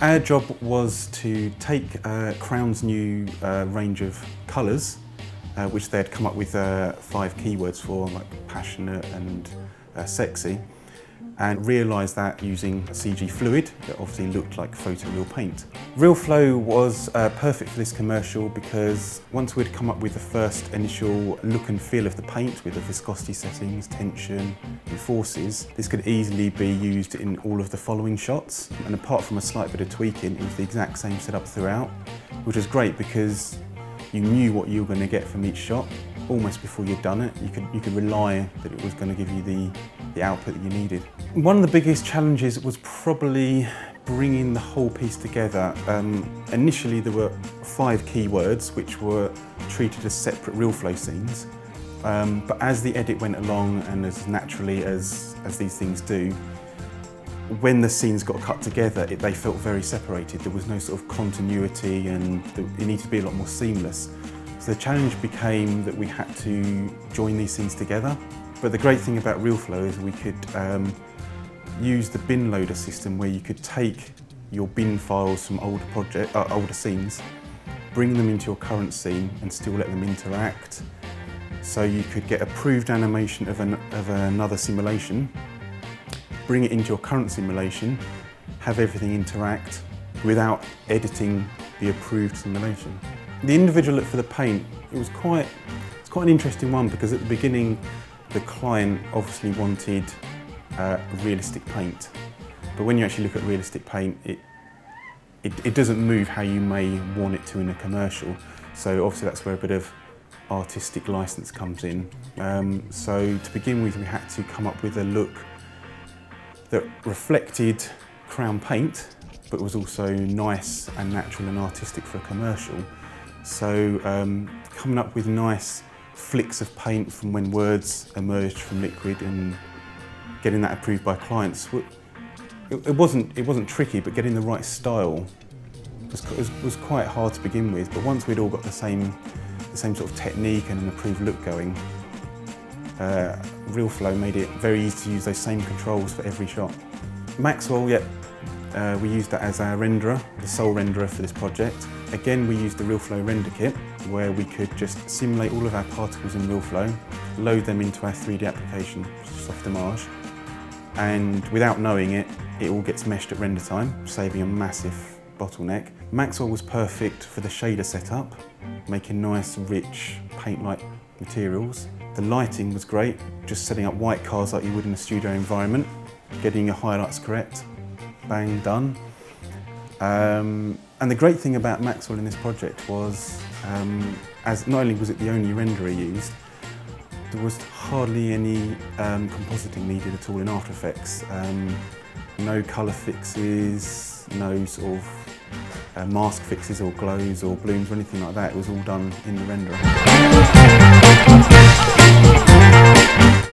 Our job was to take Crown's new range of colours, which they'd come up with 5 keywords for, like passionate and sexy, and realise that using a CG fluid that obviously looked like photoreal paint. RealFlow was perfect for this commercial because once we'd come up with the first initial look and feel of the paint with the viscosity settings, tension and forces, this could easily be used in all of the following shots. And apart from a slight bit of tweaking, it was the exact same setup throughout, which was great because you knew what you were going to get from each shot almost before you'd done it. You could rely that it was going to give you the output that you needed. One of the biggest challenges was probably bringing the whole piece together. Initially there were 5 keywords which were treated as separate RealFlow scenes, but as the edit went along and as naturally as these things do, when the scenes got cut together, they felt very separated. There was no sort of continuity and it needed to be a lot more seamless. So the challenge became that we had to join these scenes together. But the great thing about RealFlow is we could use the bin loader system where you could take your bin files from older scenes, bring them into your current scene and still let them interact. So you could get approved animation of another simulation, bring it into your current simulation, have everything interact without editing the approved simulation. The individual look for the paint, it's quite an interesting one because at the beginning the client obviously wanted realistic paint, but when you actually look at realistic paint, it doesn't move how you may want it to in a commercial. So obviously that's where a bit of artistic license comes in. So to begin with, we had to come up with a look that reflected Crown paint, but was also nice and natural and artistic for a commercial. So coming up with nice flicks of paint from when words emerged from liquid and getting that approved by clients, it wasn't tricky, but getting the right style was quite hard to begin with. But once we'd all got the same sort of technique and an approved look going, RealFlow made it very easy to use those same controls for every shot. Maxwell, we used that as our renderer, the sole renderer for this project. Again, we used the RealFlow render kit where we could just simulate all of our particles in RealFlow, load them into our 3D application, Softimage, and without knowing it, it all gets meshed at render time, saving a massive bottleneck. Maxwell was perfect for the shader setup, making nice, rich, paint-like materials. The lighting was great, just setting up white cars like you would in a studio environment, getting your highlights correct, bang, done. And the great thing about Maxwell in this project was, as not only was it the only renderer used, there was hardly any compositing needed at all in After Effects. No colour fixes, no sort of mask fixes or glows or blooms or anything like that. It was all done in the renderer.